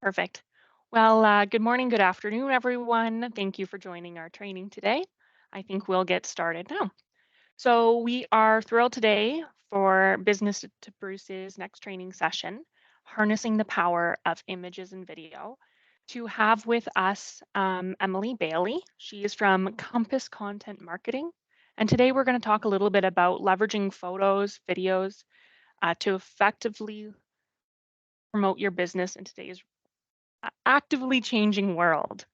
Perfect. Well, good morning, good afternoon, everyone. Thank you for joining our training today. I think we'll get started now. So, we are thrilled today for Business to Bruce's next training session, Harnessing the Power of Images and Video, to have with us Emily Baillie. She is from Compass Content Marketing. And today we're going to talk a little bit about leveraging photos, videos to effectively promote your business in today's actively changing world.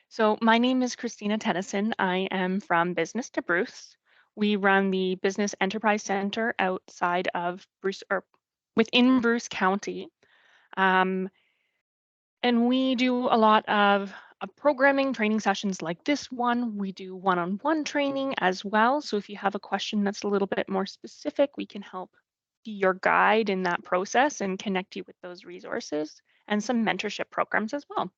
So, my name is Christina Tennyson. I am from Business to Bruce. We run the Business Enterprise Center outside of Bruce or within Bruce County. Um, and we do a lot of programming training sessions like this one. We do one-on-one training as well. So, if you have a question that's a little bit more specific, we can help be your guide in that process and connect you with those resources and some mentorship programs as well.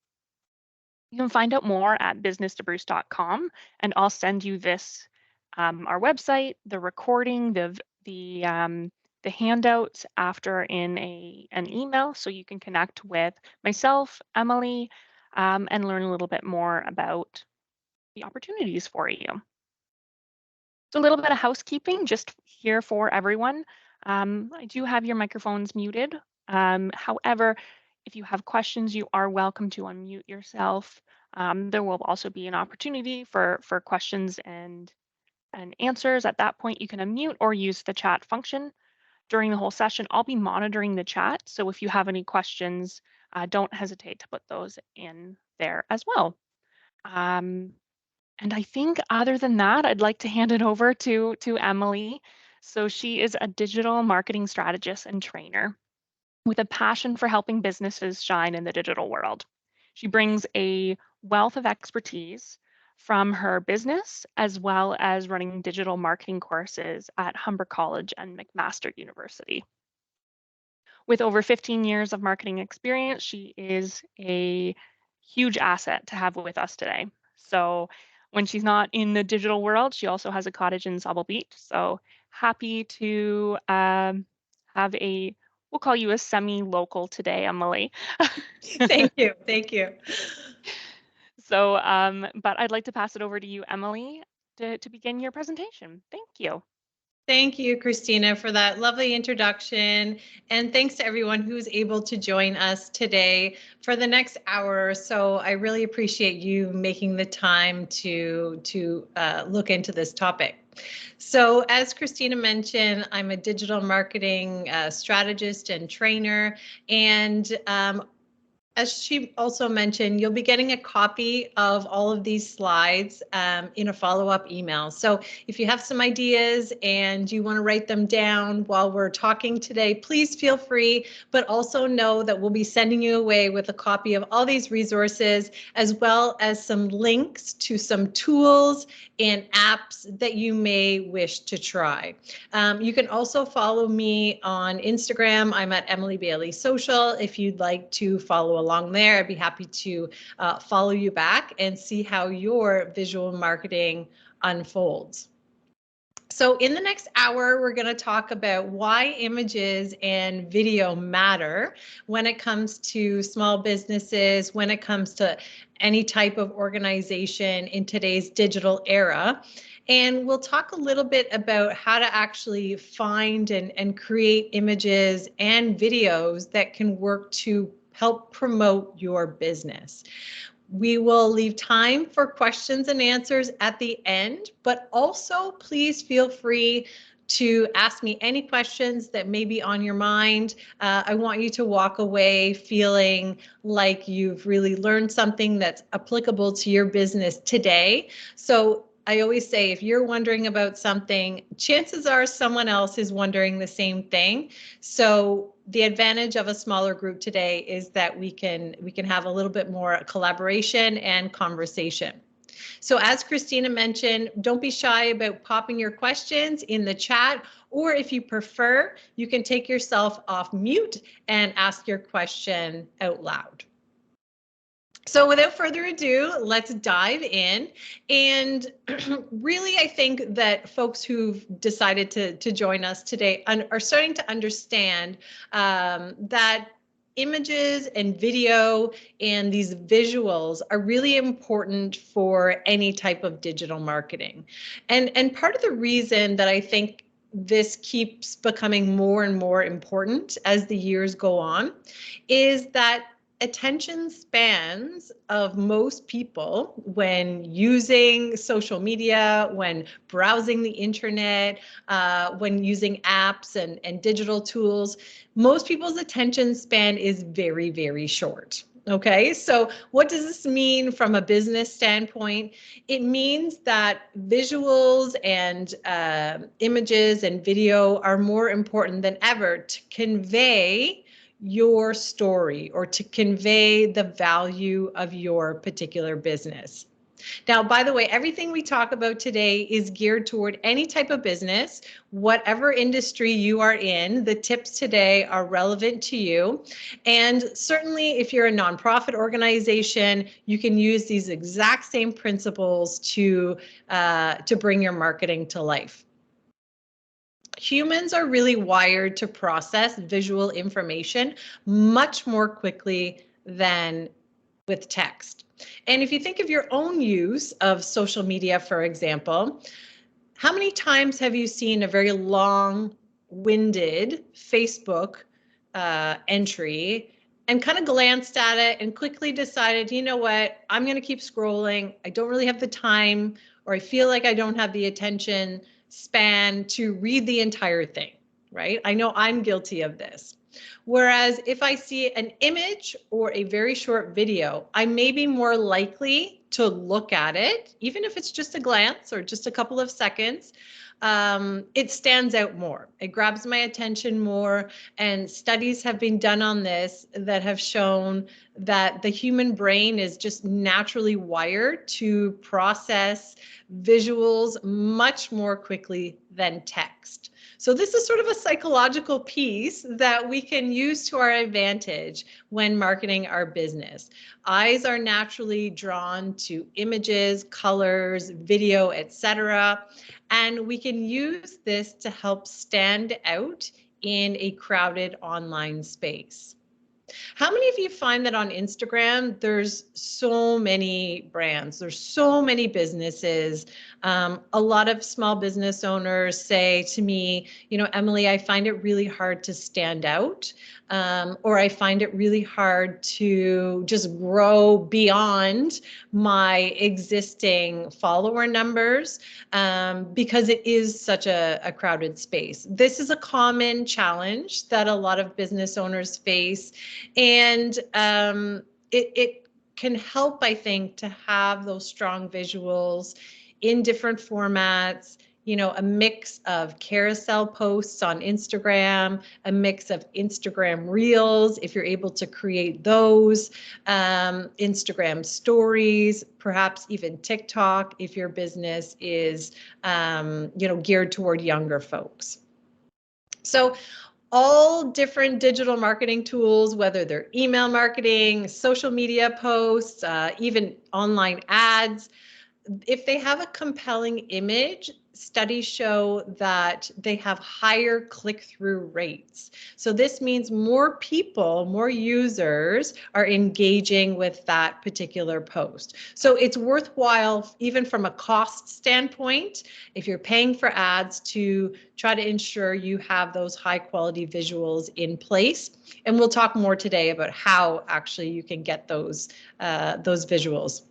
You can find out more at businesstobruce.com, and I'll send you this, our website, the recording, the handouts after in an email, so you can connect with myself, Emily, and learn a little bit more about the opportunities for you. So a little bit of housekeeping just here for everyone. I do have your microphones muted. However, if you have questions, you are welcome to unmute yourself. There will also be an opportunity for questions and answers. At that point, you can unmute or use the chat function. During the whole session, I'll be monitoring the chat. So if you have any questions, don't hesitate to put those in there as well. And I think other than that, I'd like to hand it over to Emily. So she is a digital marketing strategist and trainer with a passion for helping businesses shine in the digital world. She brings a wealth of expertise from her business as well as running digital marketing courses at Humber College and McMaster University. With over 15 years of marketing experience, she is a huge asset to have with us today. So when she's not in the digital world, she also has a cottage in Sauble Beach. So happy to have we'll call you a semi-local today, Emily. Thank you. Thank you. So, but I'd like to pass it over to you, Emily, to begin your presentation. Thank you. Thank you, Christina, for that lovely introduction. And thanks to everyone who's able to join us today for the next hour or so. I really appreciate you making the time to look into this topic. So as Christina mentioned, I'm a digital marketing strategist and trainer. And as she also mentioned, you'll be getting a copy of all of these slides in a follow-up email. So if you have some ideas and you want to write them down while we're talking today, please feel free, but also know that we'll be sending you away with a copy of all these resources, as well as some links to some tools and apps that you may wish to try. You can also follow me on Instagram. I'm at Emily Baillie Social. If you'd like to follow along there, I'd be happy to follow you back and see how your visual marketing unfolds. So in the next hour, we're going to talk about why images and video matter when it comes to small businesses, when it comes to any type of organization in today's digital era. And we'll talk a little bit about how to actually find and create images and videos that can work to help promote your business. We will leave time for questions and answers at the end, but also please feel free to ask me any questions that may be on your mind. I want you to walk away feeling like you've really learned something that's applicable to your business today. So I always say, if you're wondering about something, chances are someone else is wondering the same thing. So the advantage of a smaller group today is that we can have a little bit more collaboration and conversation. So as Christina mentioned, don't be shy about popping your questions in the chat, or if you prefer, you can take yourself off mute and ask your question out loud. So without further ado, let's dive in. And really, I think that folks who've decided to join us today are starting to understand that images and video and these visuals are really important for any type of digital marketing. And part of the reason that I think this keeps becoming more and more important as the years go on is that attention spans of most people when using social media, when browsing the internet, when using apps and digital tools, most people's attention span is very, very short. Okay, so what does this mean from a business standpoint? It means that visuals and images and video are more important than ever to convey your story or to convey the value of your particular business. Now, by the way, everything we talk about today is geared toward any type of business, whatever industry you are in. The tips today are relevant to you. And certainly, if you're a nonprofit organization, you can use these exact same principles to bring your marketing to life. Humans are really wired to process visual information much more quickly than with text. And if you think of your own use of social media, for example, how many times have you seen a very long-winded Facebook entry and kind of glanced at it and quickly decided, you know what, I'm going to keep scrolling. I don't really have the time, or I feel like I don't have the attention span to read the entire thing, right? I know I'm guilty of this. Whereas if I see an image or a very short video, I may be more likely to look at it, even if it's just a glance or just a couple of seconds. It stands out more. It grabs my attention more. And studies have been done on this that have shown that the human brain is just naturally wired to process visuals much more quickly than text. So this is sort of a psychological piece that we can use to our advantage when marketing our business. Eyes are naturally drawn to images, colors, video, etc. And we can use this to help stand out in a crowded online space. How many of you find that on Instagram, there's so many brands, there's so many businesses. A lot of small business owners say to me, you know, Emily, I find it really hard to stand out, or I find it really hard to just grow beyond my existing follower numbers because it is such a crowded space. This is a common challenge that a lot of business owners face. And it can help, I think, to have those strong visuals in different formats, you know, a mix of carousel posts on Instagram, a mix of Instagram reels, if you're able to create those, Instagram stories, perhaps even TikTok, if your business is, you know, geared toward younger folks. So all different digital marketing tools, whether they're email marketing, social media posts, even online ads, if they have a compelling image, studies show that they have higher click-through rates. So this means more people, more users are engaging with that particular post. So it's worthwhile, even from a cost standpoint, if you're paying for ads, to try to ensure you have those high quality visuals in place. And we'll talk more today about how actually you can get those visuals.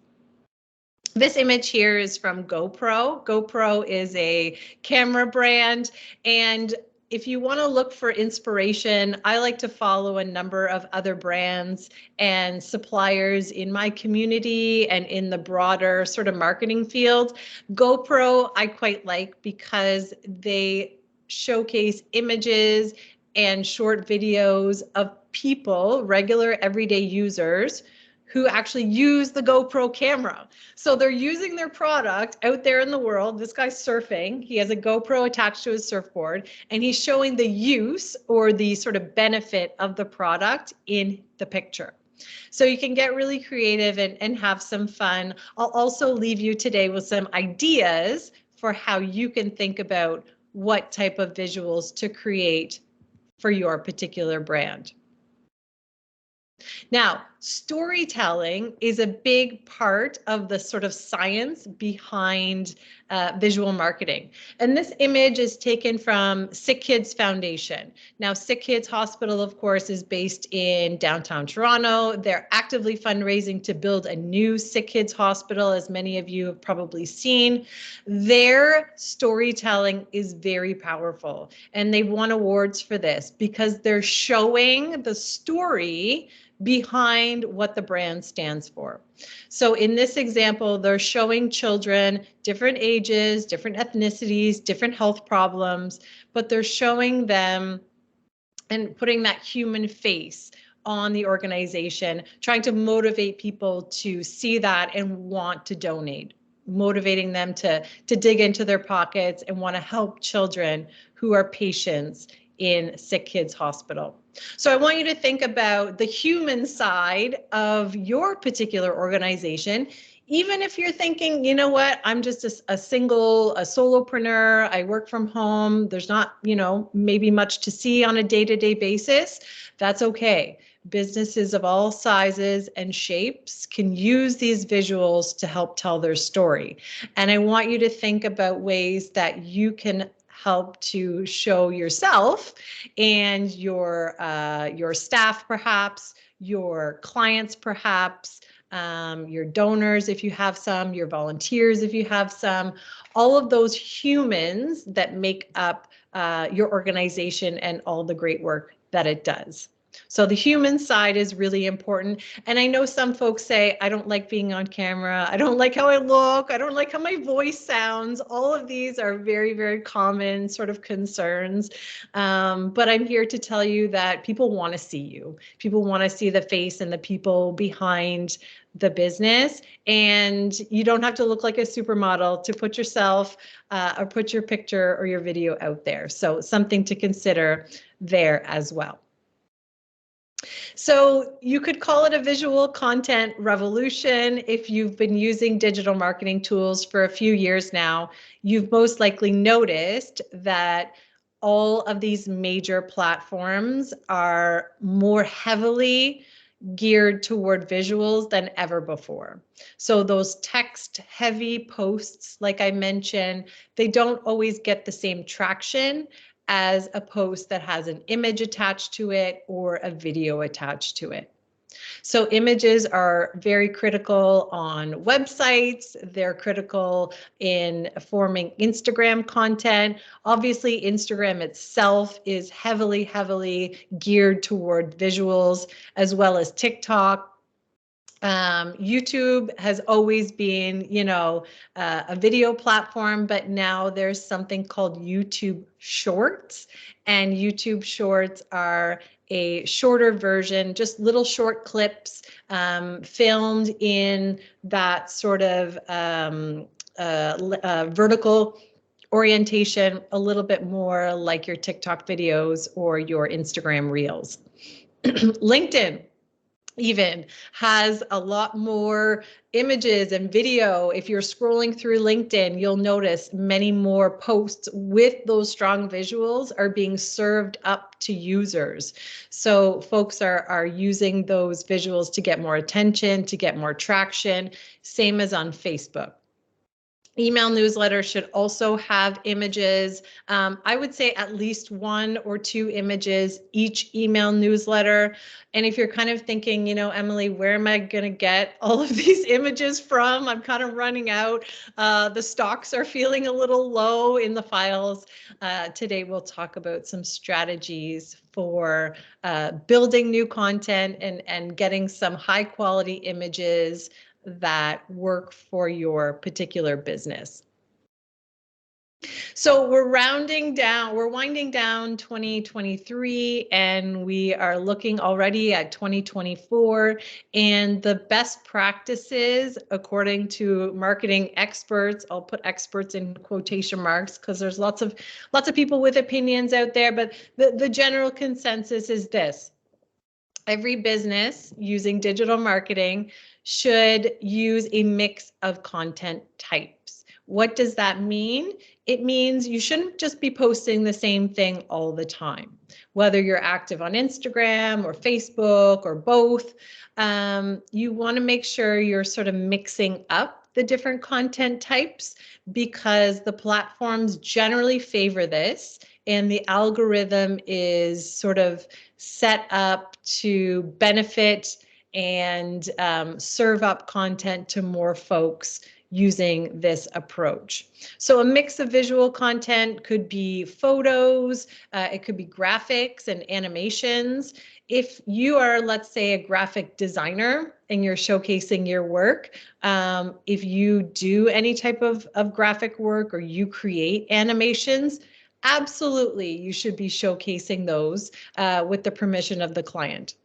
This image here is from GoPro. GoPro is a camera brand, and if you want to look for inspiration, I like to follow a number of other brands and suppliers in my community and in the broader sort of marketing field. GoPro I quite like because they showcase images and short videos of people, regular everyday users, who actually use the GoPro camera. So they're using their product out there in the world. This guy's surfing. He has a GoPro attached to his surfboard, and he's showing the use or the sort of benefit of the product in the picture. So you can get really creative and have some fun. I'll also leave you today with some ideas for how you can think about what type of visuals to create for your particular brand. Now, storytelling is a big part of the sort of science behind visual marketing. And this image is taken from Sick Kids Foundation. Now, Sick Kids Hospital, of course, is based in downtown Toronto. They're actively fundraising to build a new Sick Kids Hospital, as many of you have probably seen. Their storytelling is very powerful, and they've won awards for this because they're showing the story behind what the brand stands for. So in this example, they're showing children different ages, different ethnicities, different health problems, but they're showing them and putting that human face on the organization, trying to motivate people to see that and want to donate, motivating them to dig into their pockets and want to help children who are patients in Sick Kids Hospital. So I want you to think about the human side of your particular organization. Even if you're thinking, you know what, I'm just a solopreneur, I work from home, there's not, maybe much to see on a day-to-day basis, that's okay. Businesses of all sizes and shapes can use these visuals to help tell their story. And I want you to think about ways that you can help to show yourself and your staff, perhaps your clients, perhaps your donors, if you have some, your volunteers, if you have some, all of those humans that make up your organization and all the great work that it does. So the human side is really important. And I know some folks say, I don't like being on camera. I don't like how I look. I don't like how my voice sounds. All of these are very, very common sort of concerns. But I'm here to tell you that people want to see you. People want to see the face and the people behind the business. And you don't have to look like a supermodel to put yourself or put your picture or your video out there. So something to consider there as well. So you could call it a visual content revolution. If you've been using digital marketing tools for a few years now, you've most likely noticed that all of these major platforms are more heavily geared toward visuals than ever before. So those text heavy posts, like I mentioned, they don't always get the same traction as a post that has an image attached to it or a video attached to it. So images are very critical on websites. They're critical in forming Instagram content. Obviously, Instagram itself is heavily, heavily geared toward visuals, as well as TikTok. YouTube has always been, a video platform, but now there's something called YouTube Shorts, and YouTube Shorts are a shorter version, just little short clips filmed in that sort of vertical orientation, a little bit more like your TikTok videos or your Instagram Reels. LinkedIn even has a lot more images and video. If you're scrolling through LinkedIn, you'll notice many more posts with those strong visuals are being served up to users. So folks are using those visuals to get more attention, to get more traction, same as on Facebook. Email newsletter should also have images. I would say at least 1 or 2 images each email newsletter. And if you're kind of thinking, Emily, where am I going to get all of these images from? I'm kind of running out. The stocks are feeling a little low in the files. Today, we'll talk about some strategies for building new content and getting some high quality images that work for your particular business. So we're winding down 2023, and we are looking already at 2024. And the best practices, according to marketing experts, I'll put experts in quotation marks because there's lots of people with opinions out there, but the general consensus is this: every business using digital marketing should use a mix of content types. What does that mean? It means you shouldn't just be posting the same thing all the time, whether you're active on Instagram or Facebook or both. You want to make sure you're sort of mixing up the different content types because the platforms generally favor this, and the algorithm is sort of set up to benefit and serve up content to more folks using this approach. So a mix of visual content could be photos, it could be graphics and animations. If you are, let's say, a graphic designer and you're showcasing your work, if you do any type of graphic work or you create animations, absolutely you should be showcasing those with the permission of the client,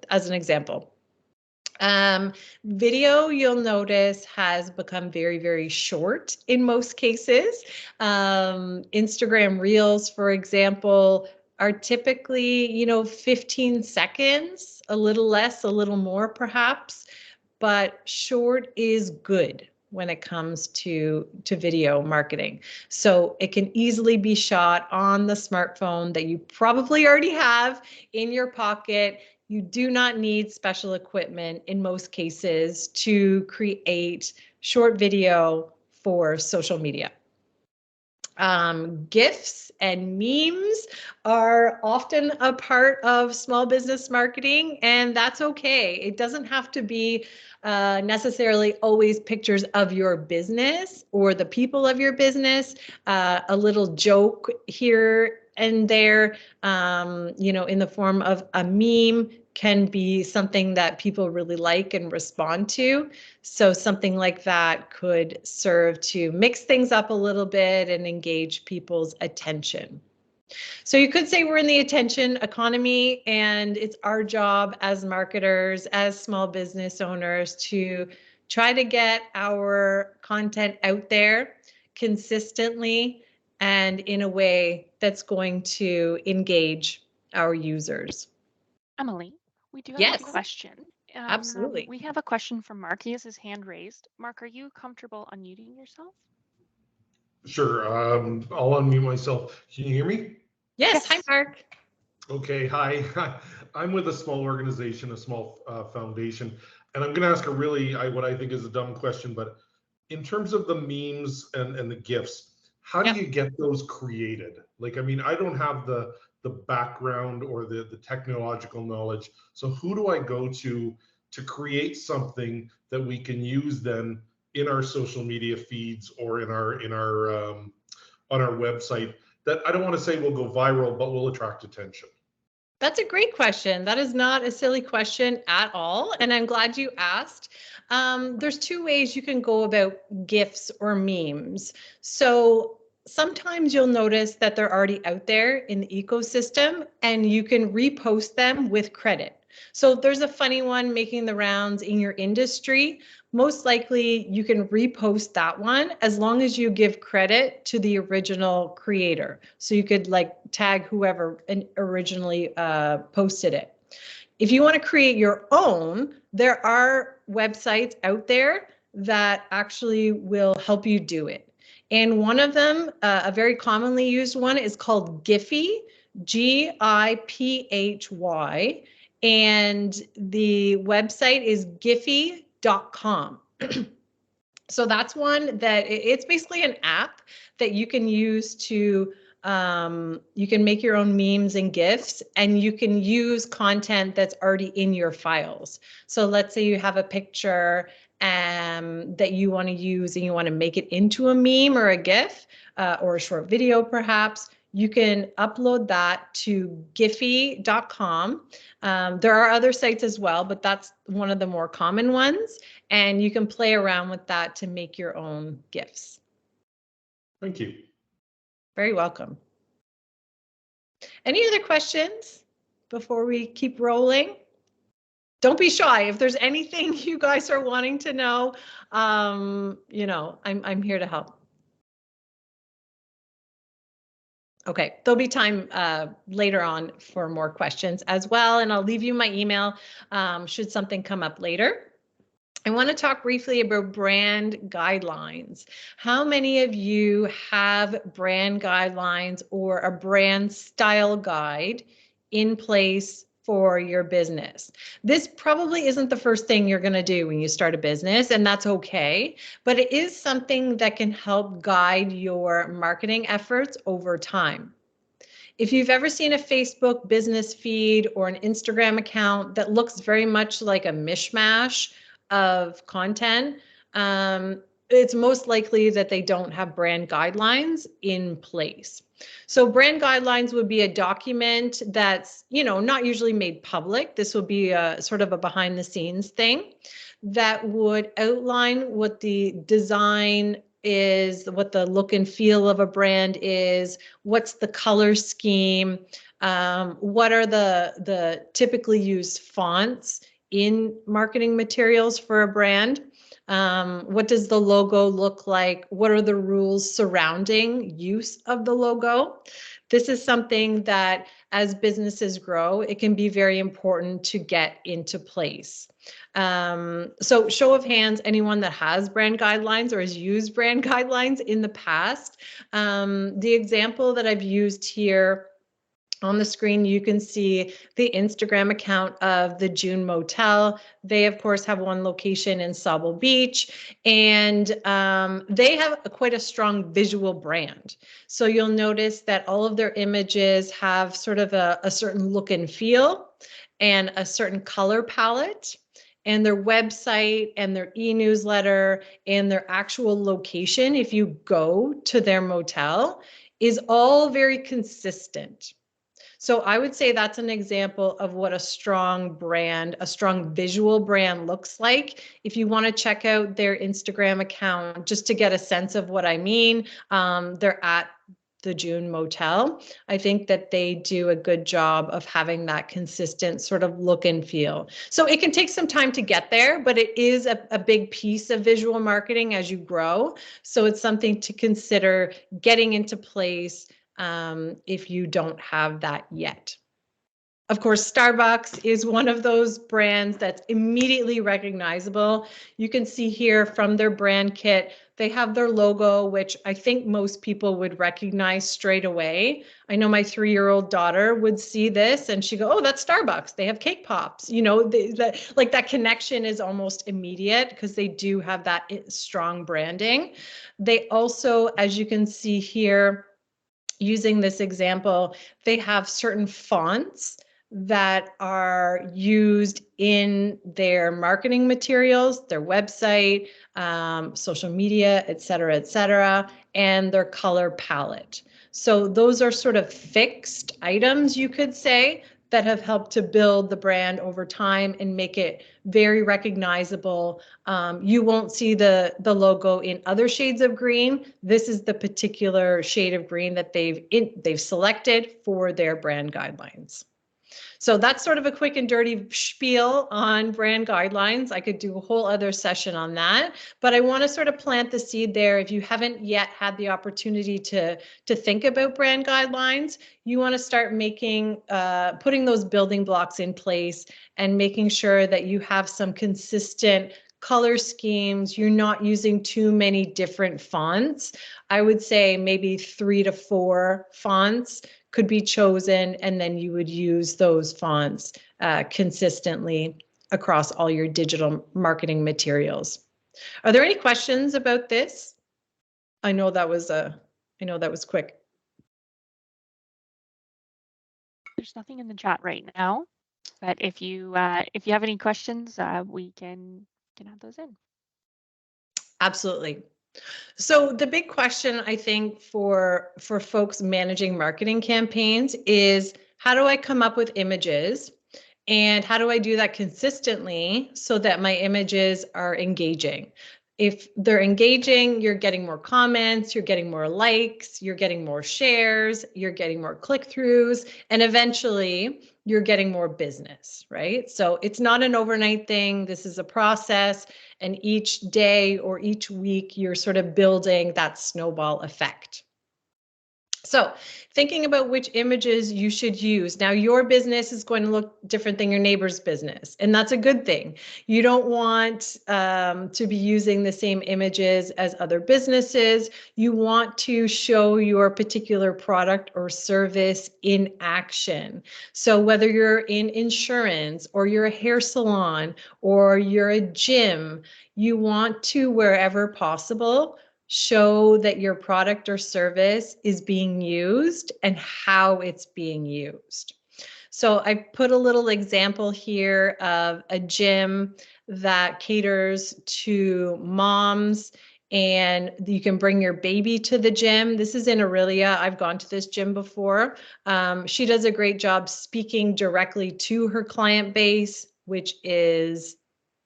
as an example. Video, you'll notice, has become very, very short in most cases. Instagram Reels, for example, are typically, 15 seconds, a little less, a little more perhaps, but short is good when it comes to video marketing. So it can easily be shot on the smartphone that you probably already have in your pocket. You do not need special equipment in most cases to create short video for social media. GIFs and memes are often a part of small business marketing, and that's okay. It doesn't have to be necessarily always pictures of your business or the people of your business. A little joke here and there, in the form of a meme can be something that people really like and respond to. So something like that could serve to mix things up a little bit and engage people's attention. So you could say we're in the attention economy, and it's our job as marketers, as small business owners, to try to get our content out there consistently and in a way that's going to engage our users. Emily, we do have a Yes, question. absolutely. We have a question from Mark. He has his hand raised. Mark, are you comfortable unmuting yourself? Sure. I'll unmute myself. Can you hear me? Yes, hi, Yes. Mark. Okay. Hi. I'm with a small organization, a small foundation, and I'm going to ask a really, what I think is a dumb question, but in terms of the memes and the GIFs, how do Yep. you get those created? Like, I mean, I don't have the background or the technological knowledge. So who do I go to create something that we can use then in our social media feeds or in our on our website that I don't want to say will go viral, but will attract attention? That's a great question. That is not a silly question at all, and I'm glad you asked. There's two ways you can go about GIFs or memes. So sometimes you'll notice that they're already out there in the ecosystem, and you can repost them with credit. So if there's a funny one making the rounds in your industry, most likely you can repost that one as long as you give credit to the original creator. So you could like tag whoever originally posted it. If you want to create your own, there are websites out there that actually will help you do it. And one of them, a very commonly used one, is called Giphy, Giphy. And the website is giphy.com. So that's one that it's basically an app that you can use to, you can make your own memes and GIFs, and you can use content that's already in your files. So let's say you have a picture that you want to use and you want to make it into a meme or a GIF or a short video perhaps. You can upload that to giphy.com. There are other sites as well, but that's one of the more common ones. And you can play around with that to make your own GIFs. Thank you. Very welcome. Any other questions before we keep rolling? Don't be shy. If there's anything you guys are wanting to know, I'm here to help. Okay, there'll be time later on for more questions as well, and I'll leave you my email should something come up later. I want to talk briefly about brand guidelines. How many of you have brand guidelines or a brand style guide in place for your business? This probably isn't the first thing you're going to do when you start a business, and that's okay, but it is something that can help guide your marketing efforts over time. If you've ever seen a Facebook business feed or an Instagram account that looks very much like a mishmash of content, it's most likely that they don't have brand guidelines in place. So brand guidelines would be a document that's, not usually made public. This would be a sort of a behind the scenes thing that would outline what the design is, what the look and feel of a brand is, what's the color scheme, what are the typically used fonts in marketing materials for a brand. What does the logo look like? What are the rules surrounding use of the logo? This is something that as businesses grow, it can be very important to get into place. So show of hands, anyone that has brand guidelines or has used brand guidelines in the past. The example that I've used here on the screen, you can see the Instagram account of the June Motel. They, of course, have one location in Sauble Beach, and they have quite a strong visual brand. So you'll notice that all of their images have sort of a certain look and feel and a certain color palette. And their website and their e-newsletter and their actual location, if you go to their motel, is all very consistent. So I would say that's an example of what a strong brand, a strong visual brand looks like. If you want to check out their Instagram account, just to get a sense of what I mean, they're at the June Motel. I think that they do a good job of having that consistent sort of look and feel. So it can take some time to get there, but it is a big piece of visual marketing as you grow. So it's something to consider getting into place if you don't have that yet. Of course, Starbucks is one of those brands that's immediately recognizable. You can see here from their brand kit, they have their logo, which I think most people would recognize straight away. I know my 3-year-old daughter would see this and she'd go, oh, that's Starbucks. They have cake pops. Like that connection is almost immediate because they do have that strong branding. They also, as you can see here, using this example, they have certain fonts that are used in their marketing materials, their website, social media, et cetera, and their color palette. So those are sort of fixed items, you could say, that have helped to build the brand over time and make it very recognizable. You won't see the logo in other shades of green. This is the particular shade of green that they've selected for their brand guidelines. So that's sort of a quick and dirty spiel on brand guidelines. I could do a whole other session on that, but I want to sort of plant the seed there. If you haven't yet had the opportunity to think about brand guidelines, you want to start putting those building blocks in place and making sure that you have some consistent color schemes. You're not using too many different fonts. I would say maybe 3 to 4 fonts could be chosen, and then you would use those fonts consistently across all your digital marketing materials. Are there any questions about this? I know that was quick. There's nothing in the chat right now, but if you have any questions, we can add those in. Absolutely. So the big question, I think, for folks managing marketing campaigns is, how do I come up with images? And how do I do that consistently so that my images are engaging? If they're engaging, you're getting more comments, you're getting more likes, you're getting more shares, you're getting more click-throughs, and eventually you're getting more business, right? So it's not an overnight thing. This is a process. And each day or each week, you're sort of building that snowball effect. So thinking about which images you should use. Now, your business is going to look different than your neighbor's business, and that's a good thing. You don't want to be using the same images as other businesses. You want to show your particular product or service in action. So whether you're in insurance or you're a hair salon or you're a gym, you want to, wherever possible, show that your product or service is being used and how it's being used. So I put a little example here of a gym that caters to moms, and you can bring your baby to the gym. This is in Aurelia. I've gone to this gym before. She does a great job speaking directly to her client base, which is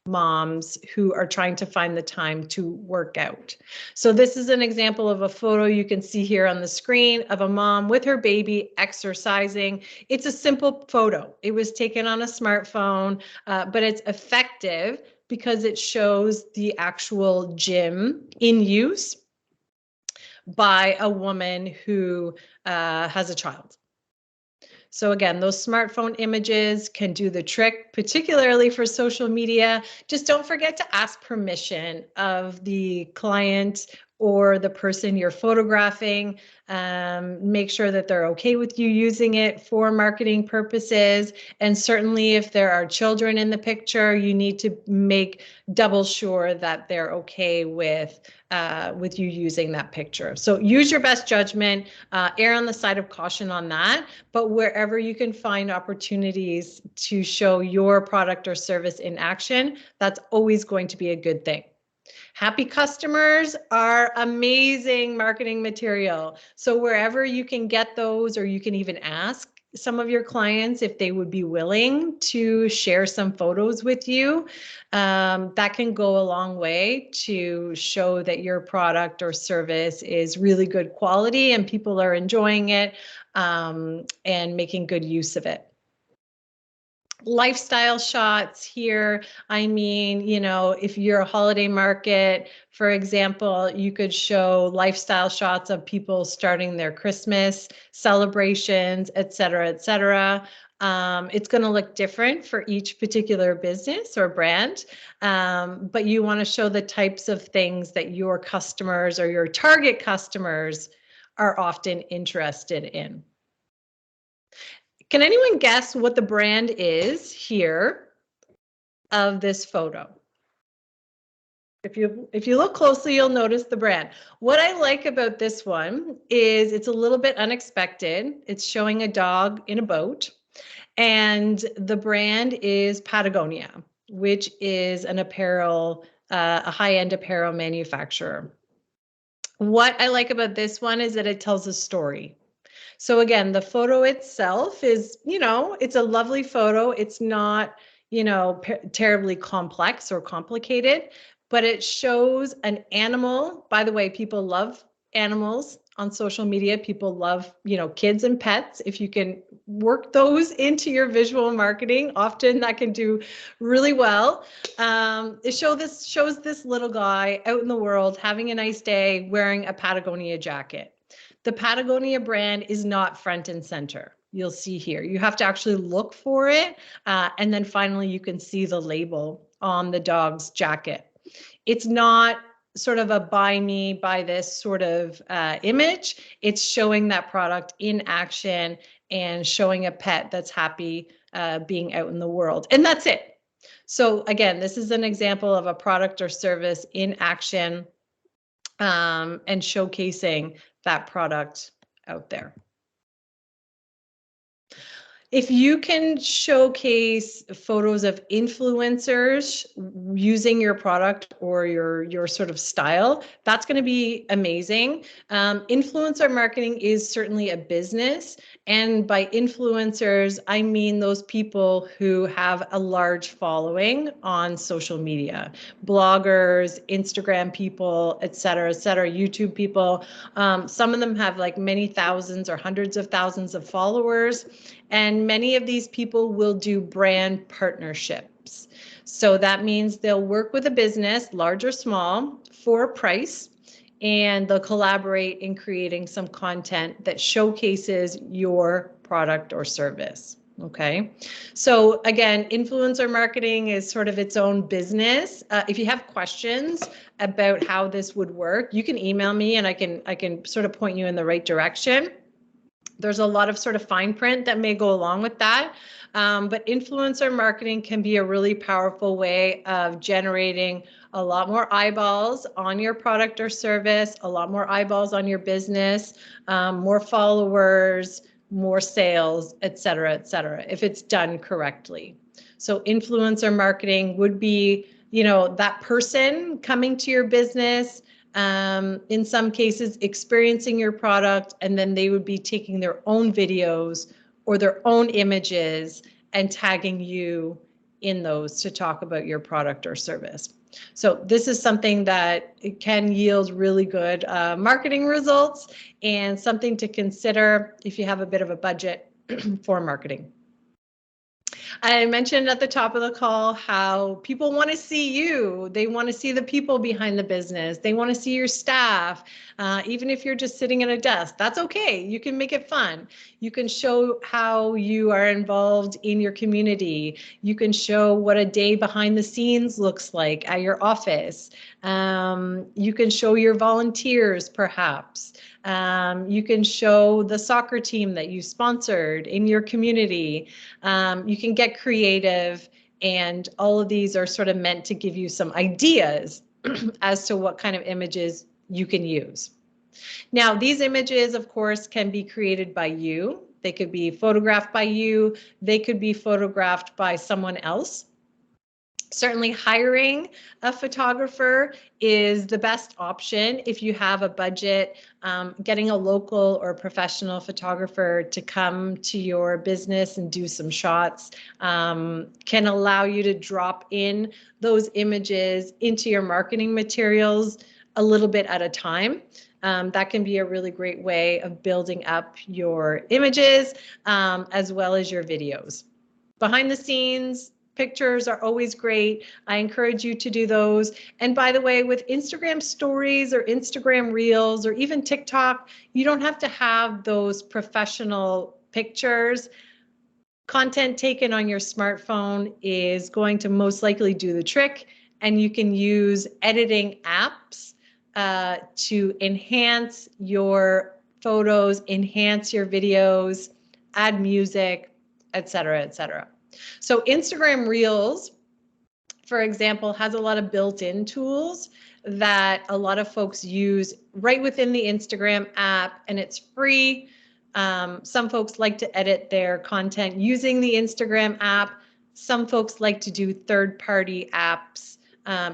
moms who are trying to find the time to work out. So this is an example of a photo you can see here on the screen of a mom with her baby exercising. It's a simple photo. It was taken on a smartphone, but it's effective because it shows the actual gym in use by a woman who has a child. So again, those smartphone images can do the trick, particularly for social media. Just don't forget to ask permission of the client or the person you're photographing. Make sure that they're okay with you using it for marketing purposes. And certainly if there are children in the picture, you need to make double sure that they're okay with you using that picture. So use your best judgment, err on the side of caution on that, but wherever you can find opportunities to show your product or service in action, that's always going to be a good thing. Happy customers are amazing marketing material. So wherever you can get those, or you can even ask some of your clients if they would be willing to share some photos with you, that can go a long way to show that your product or service is really good quality and people are enjoying it and making good use of it. Lifestyle shots here. I mean, you know, if you're a holiday market, for example, you could show lifestyle shots of people starting their Christmas celebrations, et cetera, et cetera. It's going to look different for each particular business or brand, but you want to show the types of things that your customers or your target customers are often interested in. Can anyone guess what the brand is here of this photo? If you look closely, you'll notice the brand. What I like about this one is it's a little bit unexpected. It's showing a dog in a boat, and the brand is Patagonia, which is an apparel, a high-end apparel manufacturer. What I like about this one is that it tells a story. So again, the photo itself is, you know, it's a lovely photo. It's not, you know, terribly complex or complicated, but it shows an animal. By the way, people love animals on social media. People love, you know, kids and pets. If you can work those into your visual marketing, often that can do really well. It shows this little guy out in the world having a nice day wearing a Patagonia jacket. The Patagonia brand is not front and center. You'll see here. You have to actually look for it. And then finally, you can see the label on the dog's jacket. It's not sort of a buy me, buy this sort of image. It's showing that product in action and showing a pet that's happy being out in the world. And that's it. So again, this is an example of a product or service in action and showcasing that product out there. If you can showcase photos of influencers using your product or your sort of style, that's going to be amazing. Influencer marketing is certainly a business. And by influencers, I mean those people who have a large following on social media, bloggers, Instagram people, et cetera, YouTube people. Some of them have like many thousands or hundreds of thousands of followers. And many of these people will do brand partnerships. So that means they'll work with a business, large or small, for a price. and they'll collaborate in creating some content that showcases your product or service. Okay, so again, influencer marketing is sort of its own business. If you have questions about how this would work, you can email me and I can sort of point you in the right direction. There's a lot of sort of fine print that may go along with that. But influencer marketing can be a really powerful way of generating a lot more eyeballs on your product or service, a lot more eyeballs on your business, more followers, more sales, et cetera, if it's done correctly. So influencer marketing would be, that person coming to your business, in some cases experiencing your product, and then they would be taking their own videos or their own images and tagging you in those to talk about your product or service. So this is something that it can yield really good marketing results, and something to consider if you have a bit of a budget for marketing. I mentioned at the top of the call how people want to see you. They want to see the people behind the business. They want to see your staff. Even if you're just sitting at a desk, that's okay. You can make it fun. You can show how you are involved in your community. You can show what a day behind the scenes looks like at your office. You can show your volunteers, perhaps. You can show the soccer team that you sponsored in your community. You can get creative, and all of these are sort of meant to give you some ideas as to what kind of images you can use. Now, these images, of course, can be created by you. They could be photographed by you. They could be photographed by someone else. Certainly hiring a photographer is the best option if you have a budget. Getting a local or professional photographer to come to your business and do some shots can allow you to drop in those images into your marketing materials a little bit at a time. That can be a really great way of building up your images as well as your videos. Behind the scenes, pictures are always great. I encourage you to do those. And by the way, with Instagram stories or Instagram reels or even TikTok, you don't have to have those professional pictures. Content taken on your smartphone is going to most likely do the trick, and you can use editing apps to enhance your photos, enhance your videos, add music, et cetera. So Instagram Reels, for example, has a lot of built-in tools that a lot of folks use right within the Instagram app, and it's free. Some folks like to edit their content using the Instagram app. Some folks like to do third-party apps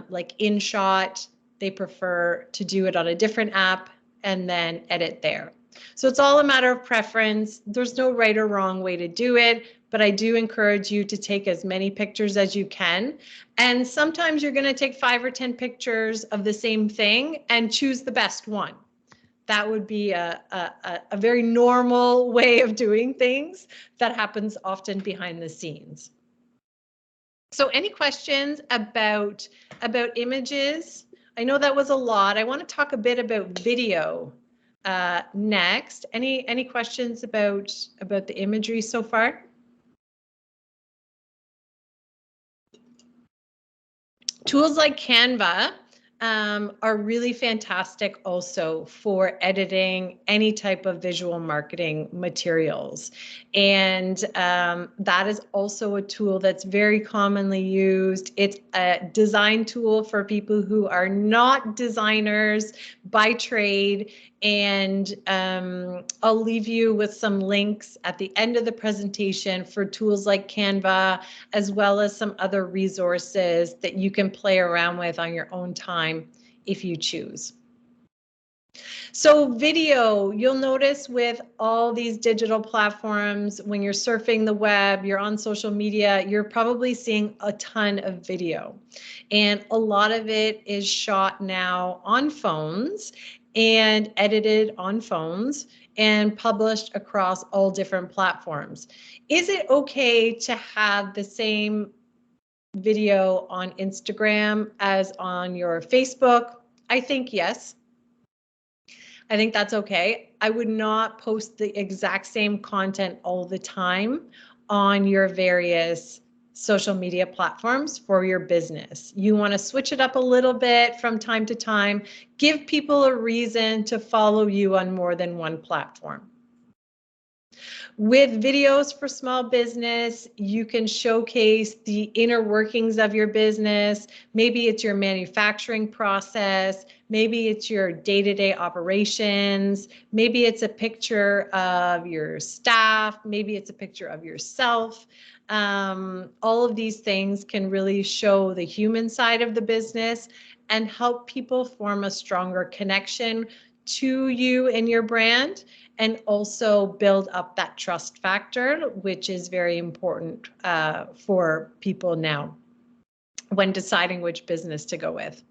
like InShot. They prefer to do it on a different app and then edit there. So it's all a matter of preference. There's no right or wrong way to do it, but I do encourage you to take as many pictures as you can. And sometimes you're going to take 5 or 10 pictures of the same thing and choose the best one. That would be a very normal way of doing things that happens often behind the scenes. So any questions about images? I know that was a lot. I want to talk a bit about video next. Any questions about the imagery so far? Tools like Canva are really fantastic also for editing any type of visual marketing materials. And that is also a tool that's very commonly used. It's a design tool for people who are not designers by trade. And I'll leave you with some links at the end of the presentation for tools like Canva, as well as some other resources that you can play around with on your own time if you choose. So video, you'll notice with all these digital platforms, when you're surfing the web, you're on social media, you're probably seeing a ton of video. And a lot of it is shot now on phones and edited on phones and published across all different platforms. Is it okay to have the same video on Instagram as on your Facebook? I think yes. I think that's okay. I would not post the exact same content all the time on your various social media platforms for your business. You want to switch it up a little bit from time to time. Give people a reason to follow you on more than one platform. With videos for small business, you can showcase the inner workings of your business. Maybe it's your manufacturing process. Maybe it's your day-to-day operations. Maybe it's a picture of your staff. Maybe it's a picture of yourself. All of these things can really show the human side of the business and help people form a stronger connection to you and your brand, and also build up that trust factor, which is very important for people now when deciding which business to go with.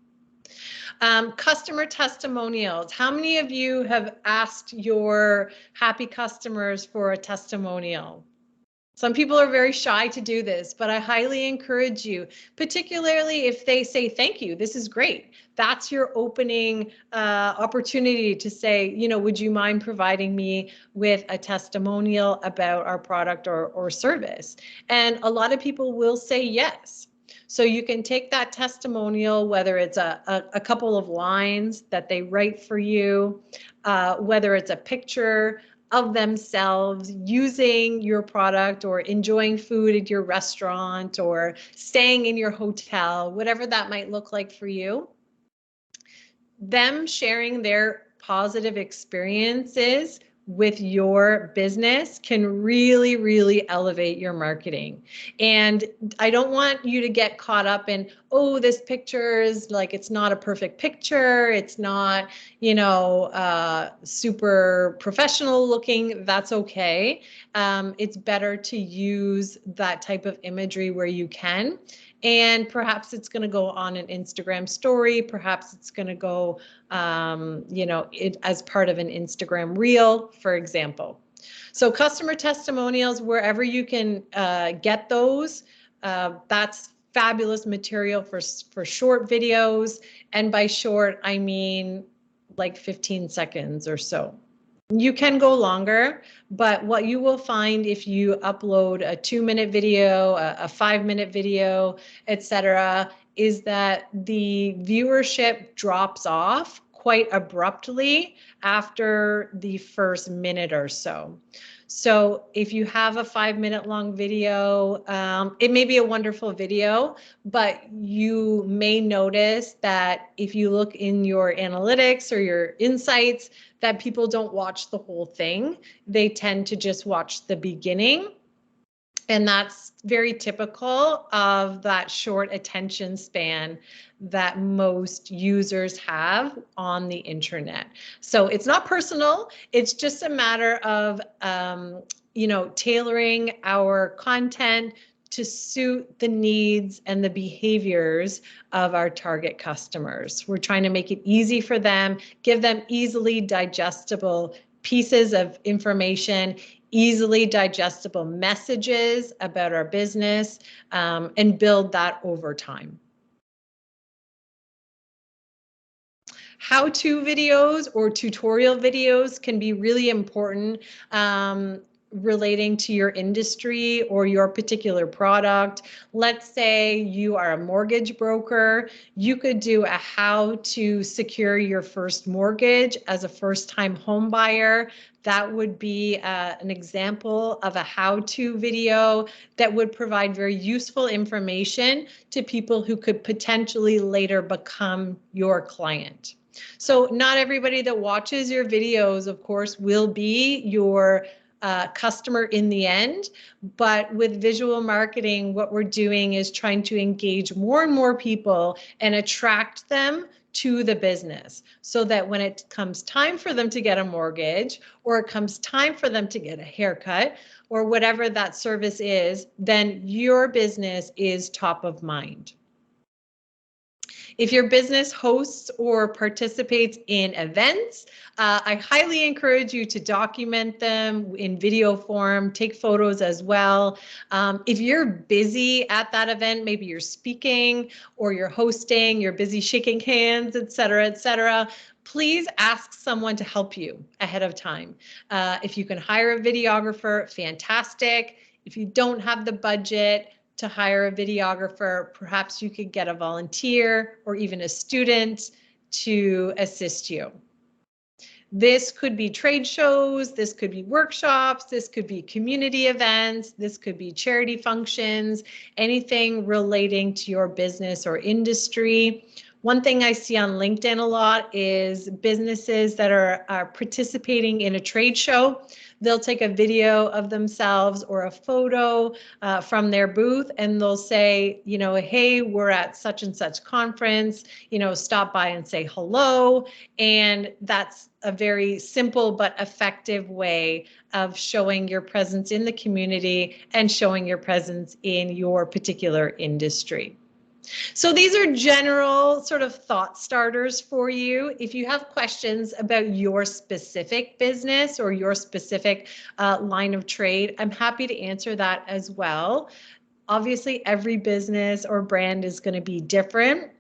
Customer testimonials. How many of you have asked your happy customers for a testimonial? Some people are very shy to do this, but I highly encourage you, particularly if they say, thank you, this is great. That's your opening opportunity to say, you know, would you mind providing me with a testimonial about our product or service? And a lot of people will say yes. So you can take that testimonial, whether it's a couple of lines that they write for you, whether it's a picture of themselves using your product or enjoying food at your restaurant or staying in your hotel, whatever that might look like for you. Them sharing their positive experiences with your business can really, really elevate your marketing. And I don't want you to get caught up in, oh, this picture is like, it's not a perfect picture. It's not, you know, super professional looking. That's okay. It's better to use that type of imagery where you can. And perhaps it's going to go on an Instagram story. Perhaps it's going to go, you know, as part of an Instagram reel, for example. So customer testimonials, wherever you can get those, that's fabulous material for short videos. And by short, I mean like 15 seconds or so. You can go longer, but what you will find if you upload a 2-minute video, a 5-minute video, etc., is that the viewership drops off quite abruptly after the first minute or so. So if you have a 5-minute long video, it may be a wonderful video, but you may notice that if you look in your analytics or your insights, that people don't watch the whole thing. They tend to just watch the beginning. And that's very typical of that short attention span that most users have on the internet. So it's not personal. It's just a matter of, you know, tailoring our content to suit the needs and the behaviors of our target customers. We're trying to make it easy for them, give them easily digestible pieces of information, easily digestible messages about our business, and build that over time. How-to videos or tutorial videos can be really important relating to your industry or your particular product. Let's say you are a mortgage broker. You could do a how to secure your first mortgage as a first-time home buyer. That would be an example of a how-to video that would provide very useful information to people who could potentially later become your client. So not everybody that watches your videos, of course, will be your customer in the end, but with visual marketing, what we're doing is trying to engage more and more people and attract them to the business so that when it comes time for them to get a mortgage, or it comes time for them to get a haircut, or whatever that service is, then your business is top of mind. If your business hosts or participates in events, I highly encourage you to document them in video form, take photos as well. If you're busy at that event, maybe you're speaking or you're hosting, you're busy shaking hands, etc., please ask someone to help you ahead of time. If you can hire a videographer, fantastic. If you don't have the budget to hire a videographer, perhaps you could get a volunteer or even a student to assist you. This could be trade shows, this could be workshops, this could be community events, this could be charity functions, anything relating to your business or industry. One thing I see on LinkedIn a lot is businesses that are participating in a trade show. They'll take a video of themselves or a photo from their booth, and they'll say, you know, hey, we're at such and such conference, you know, stop by and say hello. And that's a very simple but effective way of showing your presence in the community and showing your presence in your particular industry. So these are general sort of thought starters for you. If you have questions about your specific business or your specific line of trade, I'm happy to answer that as well. Obviously, every business or brand is going to be different,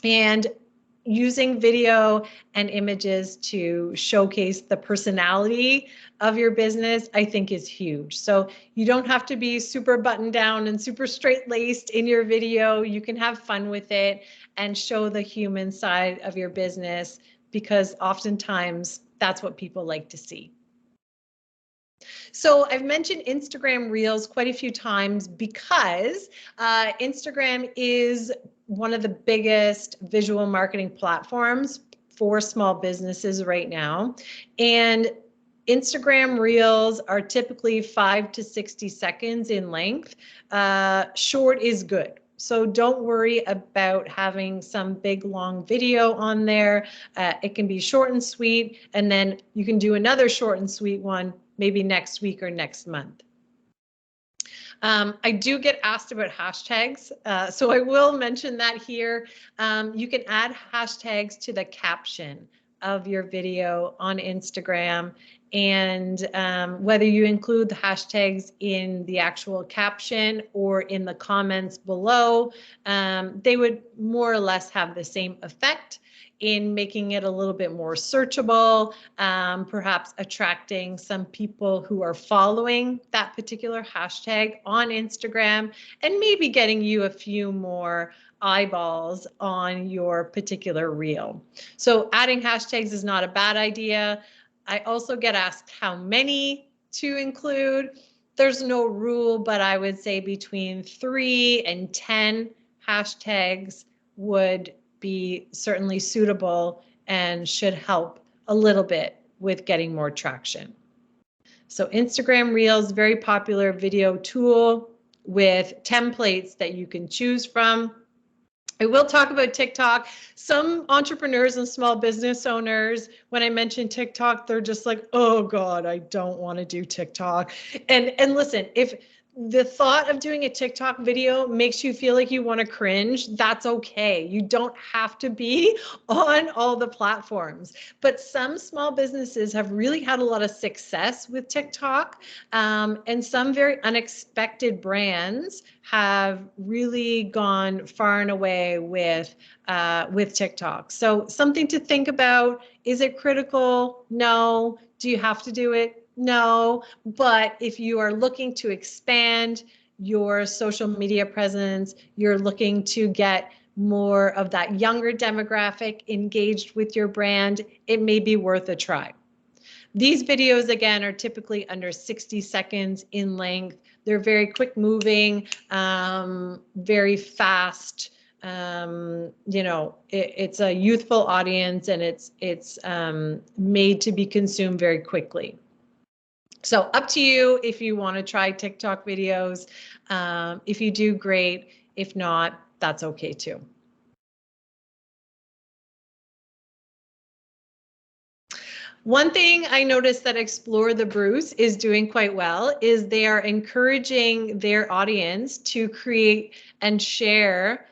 and using video and images to showcase the personality of your business, I think, is huge. So you don't have to be super buttoned down and super straight-laced in your video. You can have fun with it and show the human side of your business, because oftentimes that's what people like to see. So I've mentioned Instagram Reels quite a few times because Instagram is one of the biggest visual marketing platforms for small businesses right now. And Instagram Reels are typically 5 to 60 seconds in length. Short is good. So don't worry about having some big long video on there. It can be short and sweet, and then you can do another short and sweet one maybe next week or next month. I do get asked about hashtags, so I will mention that here. You can add hashtags to the caption of your video on Instagram, and whether you include the hashtags in the actual caption or in the comments below, they would more or less have the same effect in making it a little bit more searchable, perhaps attracting some people who are following that particular hashtag on Instagram, and maybe getting you a few more eyeballs on your particular reel. So adding hashtags is not a bad idea. I also get asked how many to include. There's no rule, but I would say between 3 and 10 hashtags would be certainly suitable and should help a little bit with getting more traction. So Instagram Reels, very popular video tool with templates that you can choose from. I will talk about TikTok. Some entrepreneurs and small business owners, when I mention TikTok, they're just like, oh God, I don't want to do TikTok. And listen, if the thought of doing a TikTok video makes you feel like you want to cringe, that's okay. You don't have to be on all the platforms. But some small businesses have really had a lot of success with TikTok, and some very unexpected brands have really gone far and away with TikTok. So something to think about. Is it critical? No. Do you have to do it? No, but if you are looking to expand your social media presence, you're looking to get more of that younger demographic engaged with your brand, it may be worth a try. These videos, again, are typically under 60 seconds in length. They're very quick moving, very fast. You know, it's a youthful audience, and it's made to be consumed very quickly. So up to you if you want to try TikTok videos. If you do, great. If not, that's okay too. One thing I noticed that Explore the Bruce is doing quite well is they are encouraging their audience to create and share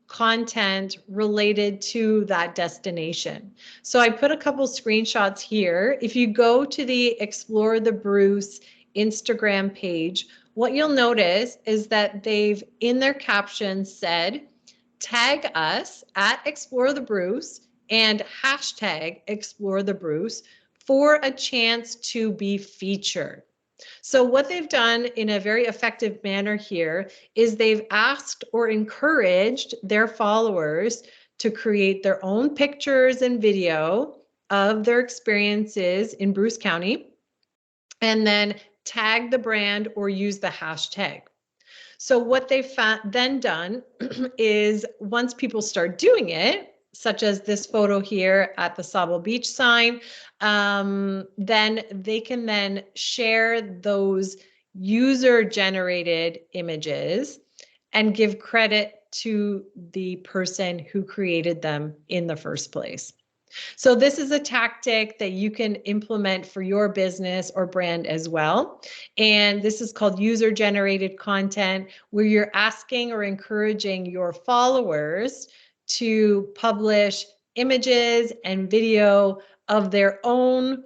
content related to that destination. So I put a couple screenshots here. If you go to the Explore the Bruce Instagram page, what you'll notice is that they've in their caption said, tag us at Explore the Bruce and hashtag Explore the Bruce for a chance to be featured. So what they've done in a very effective manner here is they've asked or encouraged their followers to create their own pictures and video of their experiences in Bruce County, and then tag the brand or use the hashtag. So what they've then done is once people start doing it, such as this photo here at the Sable Beach sign, then they can then share those user-generated images and give credit to the person who created them in the first place. So this is a tactic that you can implement for your business or brand as well. And this is called user-generated content, where you're asking or encouraging your followers to publish images and video of their own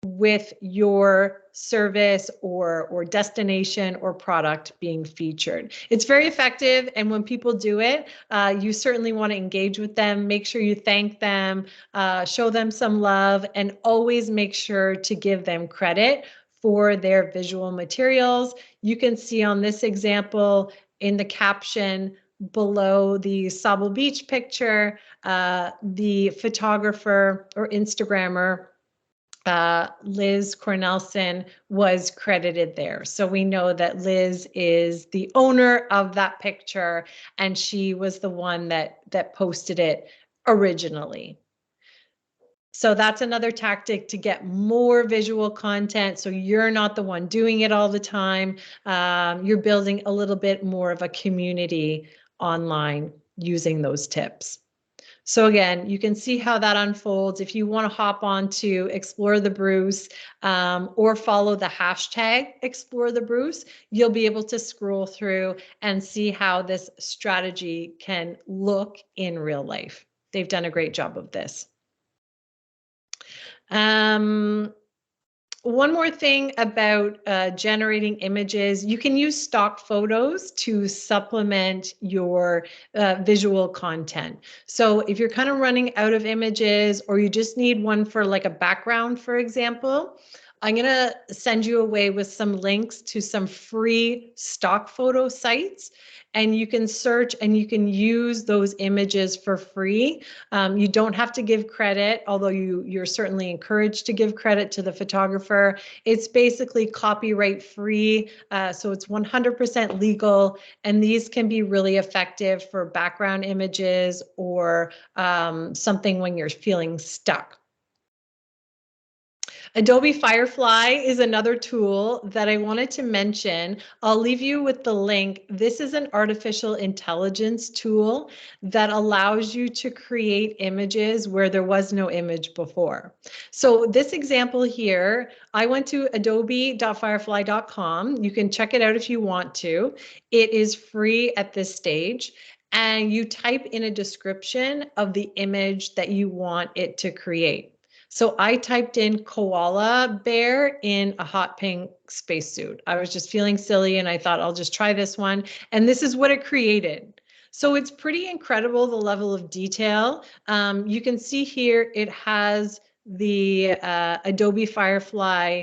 with your service or destination or product being featured. It's very effective, and when people do it, you certainly want to engage with them, make sure you thank them, show them some love, and always make sure to give them credit for their visual materials. You can see on this example in the caption below the Sable Beach picture, the photographer or Instagrammer Liz Cornelson was credited there. So we know that Liz is the owner of that picture, and she was the one that posted it originally. So that's another tactic to get more visual content. So you're not the one doing it all the time. You're building a little bit more of a community online using those tips. So again, you can see how that unfolds. If you want to hop on to Explore the Bruce or follow the hashtag Explore the Bruce, you'll be able to scroll through and see how this strategy can look in real life. They've done a great job of this. One more thing about generating images, you can use stock photos to supplement your visual content. So if you're kind of running out of images, or you just need one for like a background, for example, I'm going to send you away with some links to some free stock photo sites, and you can search and you can use those images for free. You don't have to give credit, although you're certainly encouraged to give credit to the photographer. It's basically copyright free, so it's 100% legal, and these can be really effective for background images or something when you're feeling stuck. Adobe Firefly is another tool that I wanted to mention. I'll leave you with the link. This is an artificial intelligence tool that allows you to create images where there was no image before. So this example here, I went to adobe.firefly.com. You can check it out if you want to. It is free at this stage. And you type in a description of the image that you want it to create. So I typed in koala bear in a hot pink spacesuit. I was just feeling silly and I thought I'll just try this one. And this is what it created. So it's pretty incredible, the level of detail. You can see here it has the Adobe Firefly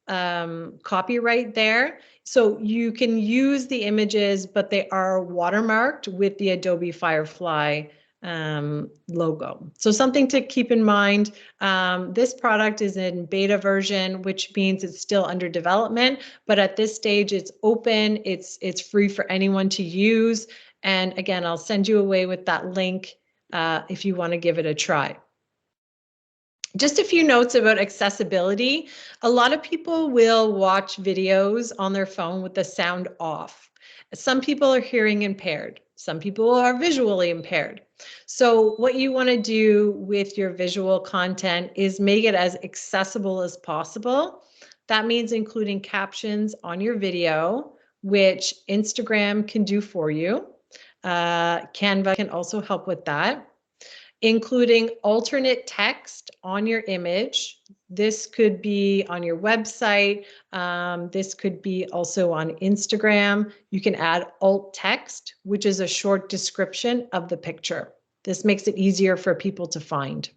copyright there. So you can use the images, but they are watermarked with the Adobe Firefly logo. So something to keep in mind. This product is in beta version, which means it's still under development, but at this stage it's open, it's free for anyone to use. And again, I'll send you away with that link if you want to give it a try. Just a few notes about accessibility. A lot of people will watch videos on their phone with the sound off. Some people are hearing impaired. Some people are visually impaired. So what you want to do with your visual content is make it as accessible as possible. That means including captions on your video, which Instagram can do for you. Canva can also help with that. Including alternate text on your image. This could be on your website. This could be also on Instagram. You can add alt text, which is a short description of the picture This makes it easier for people to find.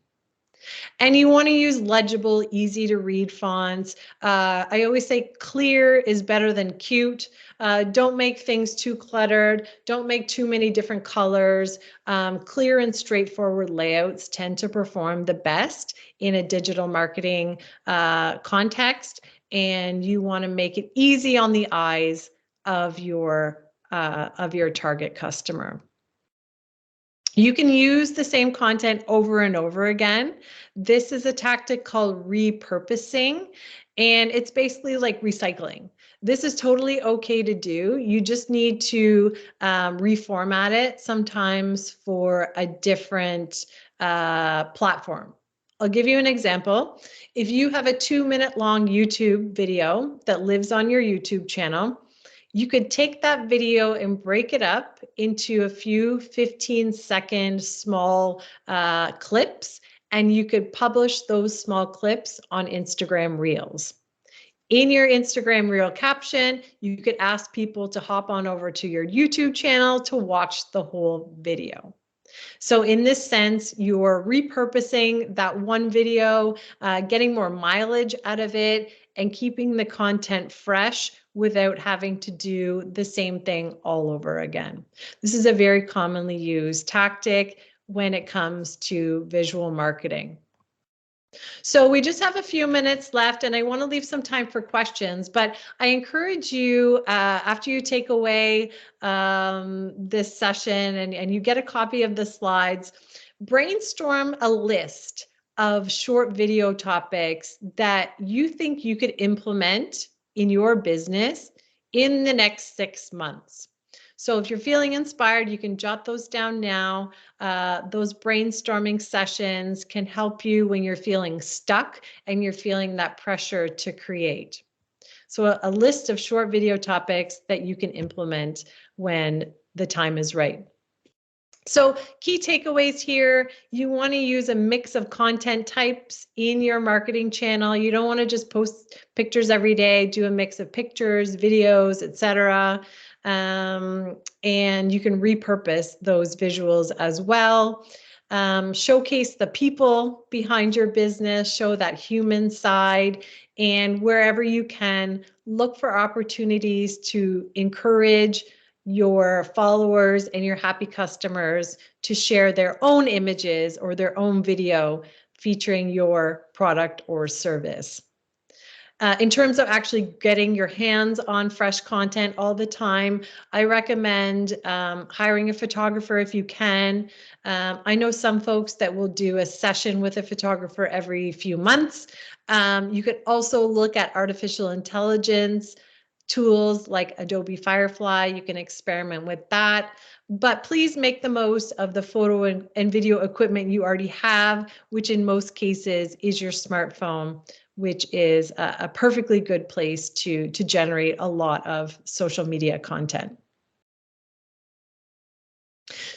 And you want to use legible, easy to read fonts. I always say clear is better than cute. Don't make things too cluttered. Don't make too many different colors. Clear and straightforward layouts tend to perform the best in a digital marketing context. And you want to make it easy on the eyes of your target customer. You can use the same content over and over again. This is a tactic called repurposing, and it's basically like recycling. This is totally okay to do. You just need to reformat it sometimes for a different platform. I'll give you an example. If you have a 2-minute long YouTube video that lives on your YouTube channel, you could take that video and break it up into a few 15-second small clips, and you could publish those small clips on Instagram Reels. In your Instagram Reel caption, you could ask people to hop on over to your YouTube channel to watch the whole video. So in this sense, you're repurposing that one video, getting more mileage out of it, and keeping the content fresh without having to do the same thing all over again. This is a very commonly used tactic when it comes to visual marketing. So we just have a few minutes left, and I want to leave some time for questions, but I encourage you, after you take away this session and you get a copy of the slides, brainstorm a list of short video topics that you think you could implement in your business in the next 6 months. So if you're feeling inspired, you can jot those down now. Those brainstorming sessions can help you when you're feeling stuck and you're feeling that pressure to create. So a list of short video topics that you can implement when the time is right. So key takeaways here, you want to use a mix of content types in your marketing channel. You don't want to just post pictures every day, do a mix of pictures, videos, etc. And you can repurpose those visuals as well. Showcase the people behind your business, show that human side, and wherever you can, look for opportunities to encourage your followers and your happy customers to share their own images or their own video featuring your product or service. In terms of actually getting your hands on fresh content all the time, I recommend hiring a photographer if you can. I know some folks that will do a session with a photographer every few months. You could also look at artificial intelligence tools like Adobe Firefly. You can experiment with that. But please make the most of the photo and video equipment you already have, which in most cases is your smartphone, which is a perfectly good place to generate a lot of social media content.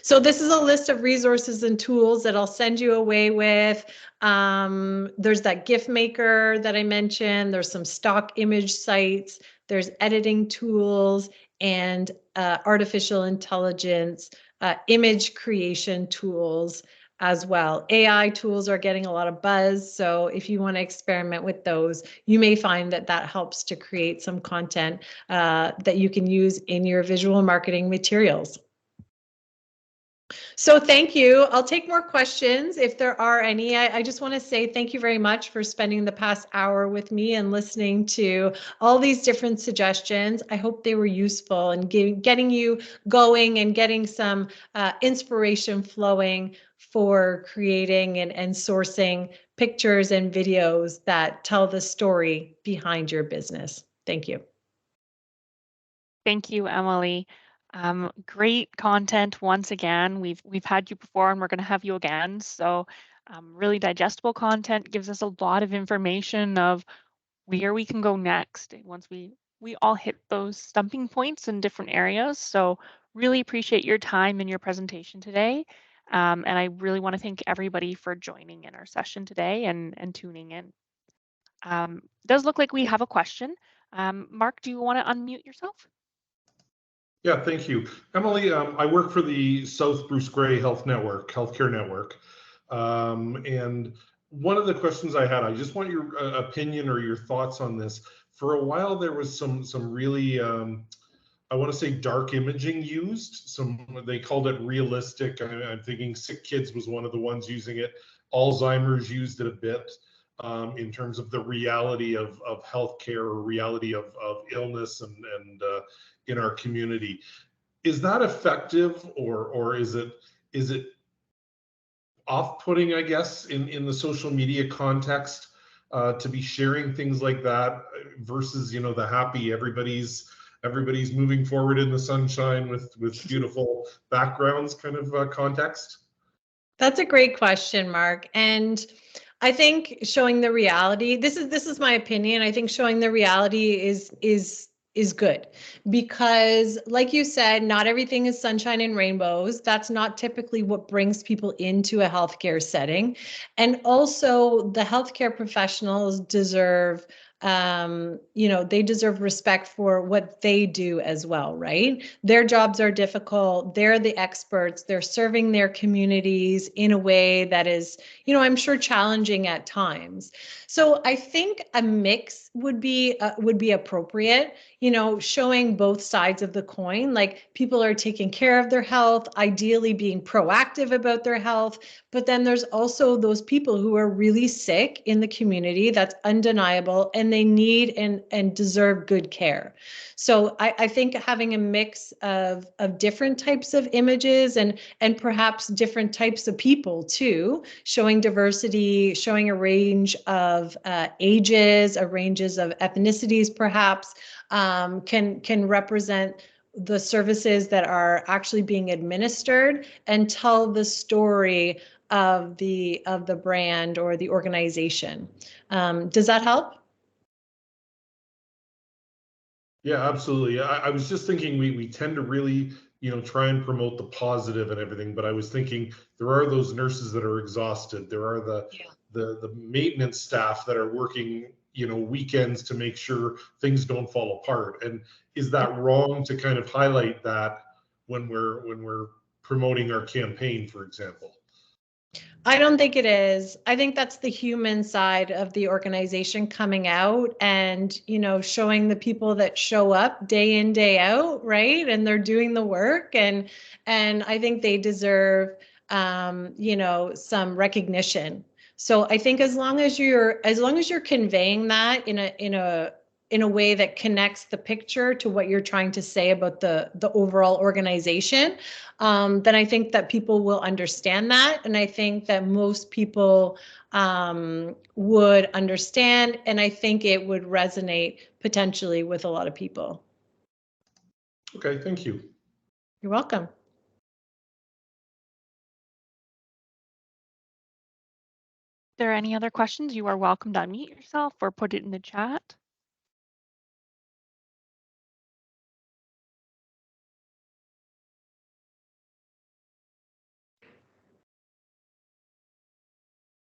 So this is a list of resources and tools that I'll send you away with. There's that GIF maker that I mentioned. There's some stock image sites. There's editing tools and artificial intelligence, image creation tools as well. AI tools are getting a lot of buzz. So if you want to experiment with those, you may find that that helps to create some content that you can use in your visual marketing materials. So thank you. I'll take more questions if there are any. I just want to say thank you very much for spending the past hour with me and listening to all these different suggestions. I hope they were useful and getting you going and getting some inspiration flowing for creating and sourcing pictures and videos that tell the story behind your business. Thank you. Thank you, Emily. Great content once again. We've had you before and we're going to have you again. So really digestible content gives us a lot of information of where we can go next once we all hit those stumping points in different areas. So really appreciate your time and your presentation today. And I really want to thank everybody for joining in our session today and tuning in. It does look like we have a question. Mark, do you want to unmute yourself? Yeah, thank you. Emily, I work for the South Bruce Grey Healthcare Network. And one of the questions I had, I just want your opinion or your thoughts on this. For a while, there was some really, I want to say dark imaging used. They called it realistic. I'm thinking Sick Kids was one of the ones using it. Alzheimer's used it a bit in terms of the reality of healthcare or reality of illness and in our community. Is that effective, or is it off-putting, I guess, in the social media context, to be sharing things like that versus, the happy everybody's moving forward in the sunshine with beautiful backgrounds kind of context? That's a great question, Mark. And I think showing the reality, this is my opinion. I think showing the reality is good because, like you said, not everything is sunshine and rainbows. That's not typically what brings people into a healthcare setting. And also the healthcare professionals deserve they deserve respect for what they do as well, right? Their jobs are difficult. They're the experts. They're serving their communities in a way that is, I'm sure challenging at times. So I think a mix would be appropriate, showing both sides of the coin. Like people are taking care of their health, ideally being proactive about their health, but then there's also those people who are really sick in the community. That's undeniable, and they need and deserve good care. So I think having a mix of different types of images and perhaps different types of people too, showing diversity, showing a range of ages, a ranges of ethnicities, perhaps can represent the services that are actually being administered and tell the story of the brand or the organization. Does that help? Yeah, absolutely. I was just thinking we tend to really, try and promote the positive and everything, but I was thinking there are those nurses that are exhausted. There are the maintenance staff that are working, weekends to make sure things don't fall apart. And is that wrong to kind of highlight that when we're promoting our campaign, for example? I don't think it is. I think that's the human side of the organization coming out and, showing the people that show up day in, day out, right? And they're doing the work and I think they deserve some recognition. So I think as long as you're conveying that in a way that connects the picture to what you're trying to say about the overall organization, then I think that people will understand that. And I think that most people would understand. And I think it would resonate potentially with a lot of people. Okay, thank you. You're welcome. If there are any other questions, you are welcome to unmute yourself or put it in the chat.